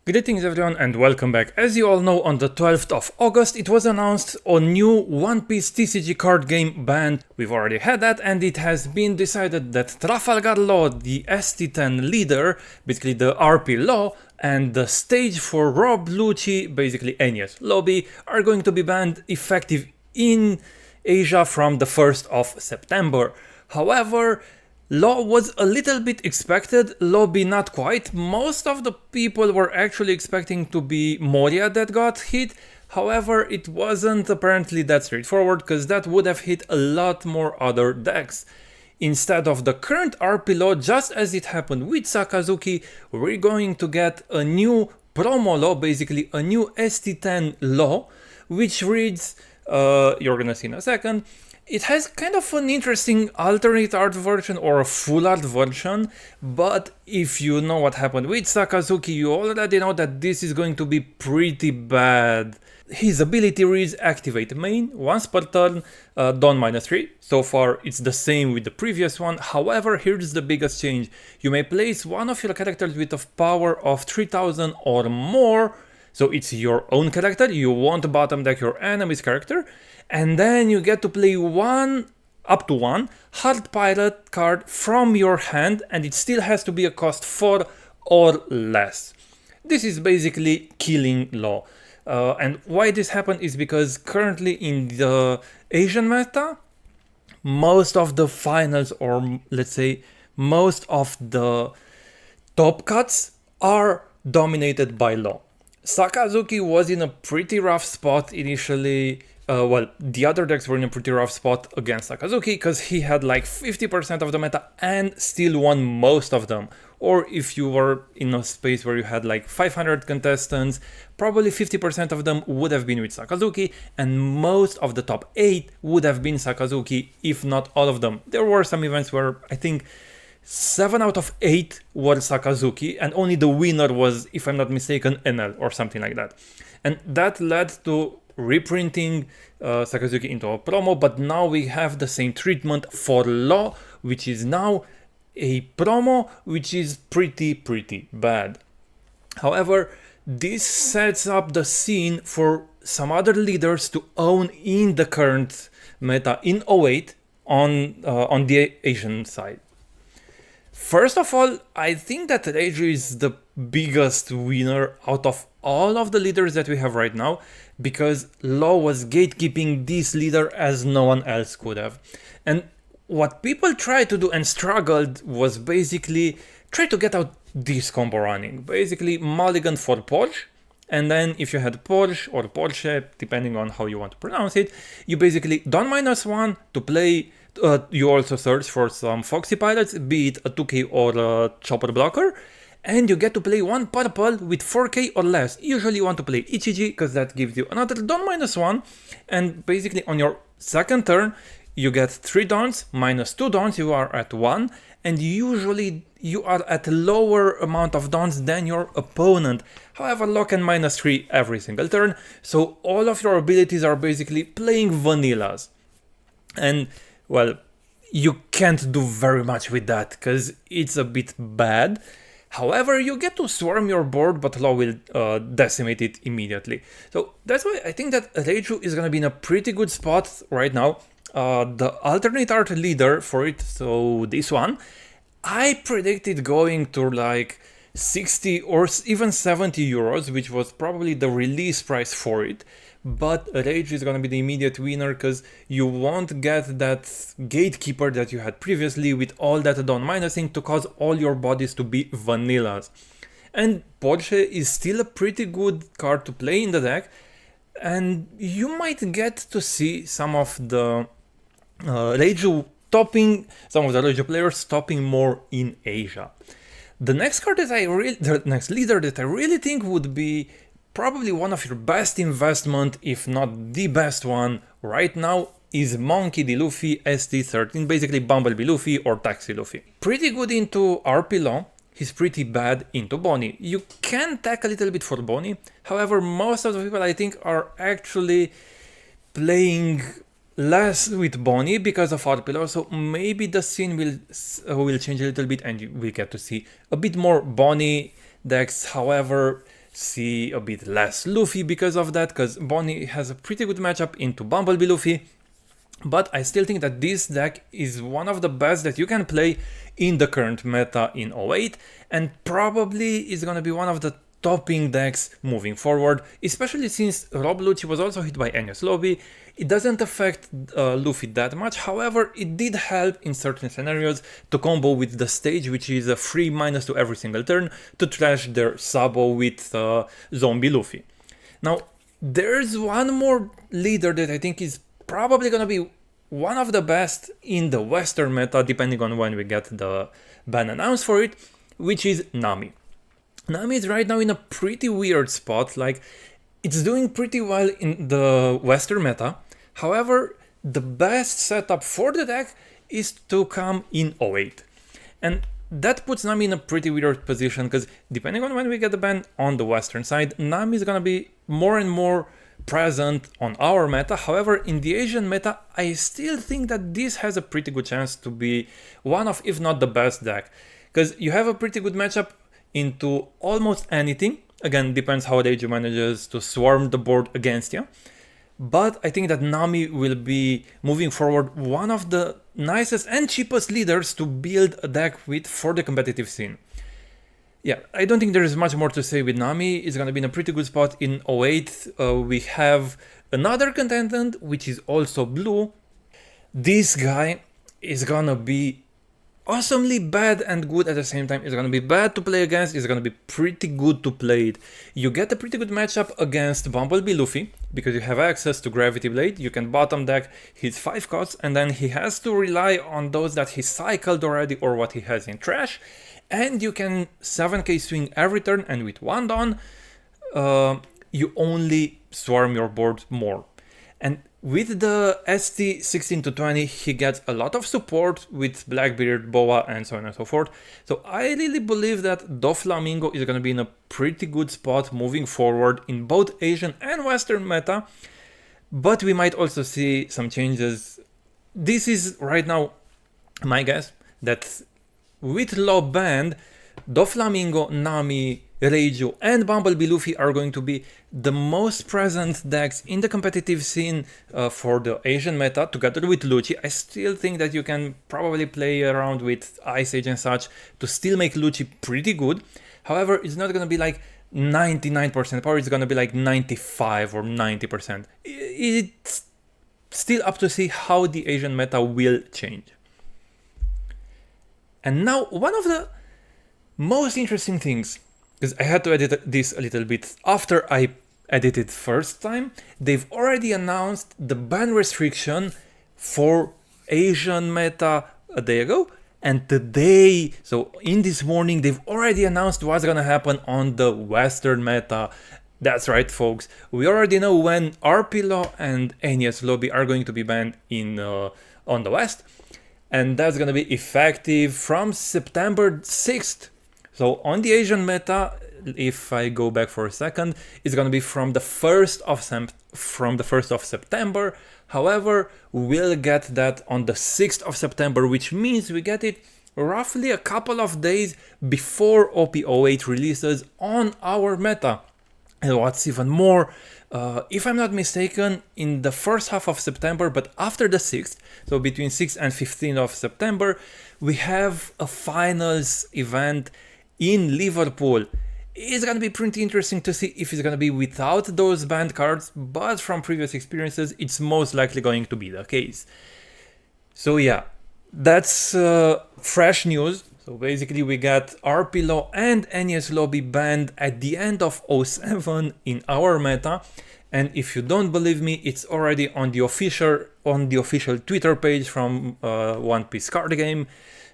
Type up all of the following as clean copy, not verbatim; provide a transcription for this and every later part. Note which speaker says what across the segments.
Speaker 1: Greetings everyone and welcome back. As you all know, on the 12th of August it was announced a new One Piece TCG card game banned. We've already had that, and it has been decided that Trafalgar Law, the ST10 leader, basically the RP Law, and the stage for Rob Lucci, basically Enies Lobby, are going to be banned effective in Asia from the 1st of September. However, Law was a little bit expected, Lobby not quite. Most of the people were actually expecting to be Moria that got hit. However, it wasn't apparently that straightforward, because that would have hit a lot more other decks. Instead of the current RP Law, just as it happened with Sakazuki, we're going to get a new promo law, basically a new ST10 law, which reads, you're gonna see in a second. It has kind of an interesting alternate art version or a full art version, but if you know what happened with Sakazuki, you already know that this is going to be pretty bad. His ability reads activate main once per turn, Dawn -3. So far it's the same with the previous one. However, here's the biggest change. You may place one of your characters with a power of 3000 or more. So it's your own character, you won't bottom deck your enemy's character, and then you get to play up to one Hard Pirate card from your hand, and it still has to be a cost 4 or less. This is basically killing Law. And why this happened is because currently in the Asian meta, most of the finals, or let's say most of the top cuts, are dominated by Law. Sakazuki was in a pretty rough spot initially. Well, the other decks were in a pretty rough spot against Sakazuki because he had like 50% of the meta and still won most of them. Or if you were in a space where you had like 500 contestants, probably 50% of them would have been with Sakazuki, and most of the top 8 would have been Sakazuki, if not all of them. There were some events where I think 7 out of 8 were Sakazuki, and only the winner was, if I'm not mistaken, NL or something like that. And that led to reprinting Sakazuki into a promo, but now we have the same treatment for Law, which is now a promo, which is pretty bad. However, this sets up the scene for some other leaders to own in the current meta in 08 on the Asian side. First of all, I think that Reiju is the biggest winner out of all of the leaders that we have right now, because Law was gatekeeping this leader as no one else could have. And what people tried to do and struggled was basically try to get out this combo running. Basically mulligan for Porsche, and then if you had Porsche or Porsche, depending on how you want to pronounce it, you basically Dawn -1 to play. You also search for some Foxy Pilots, be it a 2k or a Chopper Blocker, and you get to play one purple with 4k or less. Usually you want to play Ichiji because that gives you another Dawn -1, and basically on your second turn you get 3 Dawns, -2 Dawns, you are at 1, and usually you are at a lower amount of Dawns than your opponent. However, Law can -3 every single turn, so all of your abilities are basically playing vanillas. And well, you can't do very much with that because it's a bit bad. However, you get to swarm your board, but Law will decimate it immediately. So that's why I think that Reiju is going to be in a pretty good spot right now. The alternate art leader for it, so this one, I predicted going to like 60 or even 70 euros, which was probably the release price for it. But Rage is gonna be the immediate winner because you won't get that gatekeeper that you had previously with all that Dawn minusing to cause all your bodies to be vanillas. And Porsche is still a pretty good card to play in the deck, and you might get to see some of the Reiju topping, some of the Reiju players topping more in Asia. The next card that the next leader that I really think would be probably one of your best investment, if not the best one right now, is Monkey D. Luffy ST13, basically Bumblebee Luffy or Taxi Luffy. Pretty good into RP Law, he's pretty bad into Bonnie. You can tech a little bit for Bonnie, however most of the people I think are actually playing less with Bonnie because of RP Law, so maybe the scene will change a little bit and we get to see a bit more Bonnie decks. However, see a bit less Luffy because of that, because Bonnie has a pretty good matchup into Bumblebee Luffy. But I still think that this deck is one of the best that you can play in the current meta in 08, and probably is gonna be one of the topping decks moving forward, especially since Rob Lucci was also hit by Enios Lobby. It doesn't affect Luffy that much, however, it did help in certain scenarios to combo with the stage, which is a free -2 every single turn to trash their Sabo with Zombie Luffy. Now, there's one more leader that I think is probably gonna be one of the best in the Western meta, depending on when we get the ban announced for it, which is Nami. Nami is right now in a pretty weird spot, like it's doing pretty well in the Western meta, however, the best setup for the deck is to come in 08. And that puts Nami in a pretty weird position, because depending on when we get the ban on the Western side, Nami is gonna be more and more present on our meta. However, in the Asian meta, I still think that this has a pretty good chance to be one of, if not the best deck, because you have a pretty good matchup into almost anything. Again, depends how Deiju manages to swarm the board against you. But I think that Nami will be, moving forward, one of the nicest and cheapest leaders to build a deck with for the competitive scene. Yeah, I don't think there is much more to say with Nami. It's gonna be in a pretty good spot in 08. We have another contestant, which is also blue. This guy is gonna be awesomely bad and good at the same time. It's gonna be bad to play against, it's gonna be pretty good to play it. You get a pretty good matchup against Bumblebee Luffy, because you have access to Gravity Blade, you can bottom deck his 5 costs, and then he has to rely on those that he cycled already or what he has in trash, and you can 7k swing every turn, and with 1 Dawn, you only swarm your board more. And with the ST 16 to 20, he gets a lot of support with Blackbeard, Boa, and so on and so forth. So I really believe that Doflamingo is going to be in a pretty good spot moving forward in both Asian and Western meta. But we might also see some changes. This is right now my guess, that with low band, Doflamingo, Nami, Reiju, and Bumblebee Luffy are going to be the most present decks in the competitive scene for the Asian meta, together with Lucci. I still think that you can probably play around with Ice Age and such to still make Lucci pretty good. However, it's not going to be like 99% power, it's going to be like 95 or 90%. It's still up to see how the Asian meta will change. And now, one of the most interesting things, because I had to edit this a little bit after I edited first time, they've already announced the ban restriction for Asian meta a day ago, and today, so in this morning, they've already announced what's gonna happen on the Western meta. That's right, folks, we already know when RP and Enios Lobby are going to be banned in on the West, and that's gonna be effective from September 6th. So on the Asian meta, if I go back for a second, it's gonna be from the 1st of September. However, we'll get that on the 6th of September, which means we get it roughly a couple of days before OP08 releases on our meta. And what's even more, if I'm not mistaken, in the first half of September, but after the 6th, so between 6th and 15th of September, we have a finals event in Liverpool. It's gonna be pretty interesting to see if it's gonna be without those banned cards, but from previous experiences, it's most likely going to be the case. So yeah, that's fresh news. So basically we got RP and Enios Lobby banned at the end of 07 in our meta. And if you don't believe me, it's already on the official Twitter page from One Piece card game.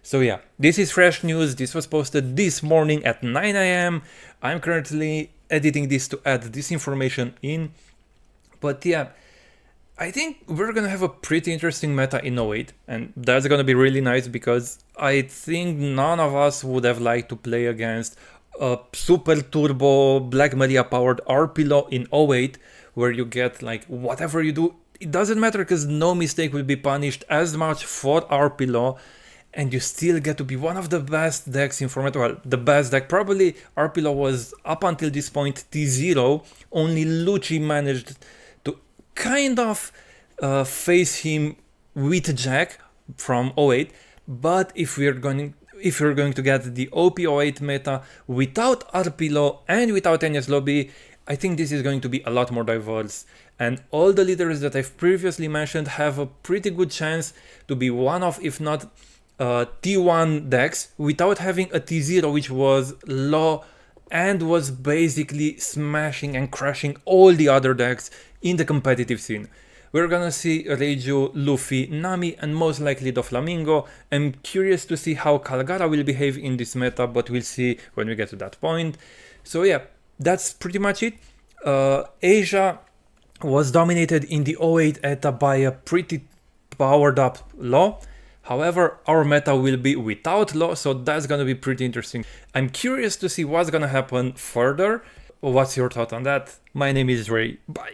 Speaker 1: So yeah, this is fresh news. This was posted this morning at 9 AM. I'm currently editing this to add this information in. But yeah, I think we're gonna have a pretty interesting meta in 08, and that's gonna be really nice, because I think none of us would have liked to play against a super turbo Black Maria powered RP in 08, where you get like whatever you do, it doesn't matter, because no mistake will be punished as much for RP. and you still get to be one of the best decks in format. Well, the best deck, probably Arpilo was up until this point T0, only Lucci managed to kind of face him with Jack from 08, but if you're going to get the OP08 meta without Arpilo and without Enies Lobby, I think this is going to be a lot more diverse, and all the leaders that I've previously mentioned have a pretty good chance to be one of, if not T1 decks, without having a T0 which was low and was basically smashing and crushing all the other decks in the competitive scene. We're gonna see Reiju, Luffy, Nami, and most likely Doflamingo. I'm curious to see how Calgara will behave in this meta, but we'll see when we get to that point. So yeah, that's pretty much it. Asia was dominated in the 08 ETA by a pretty powered up Law. However, our meta will be without Law, so that's gonna be pretty interesting. I'm curious to see what's gonna happen further. What's your thought on that? My name is Ray. Bye.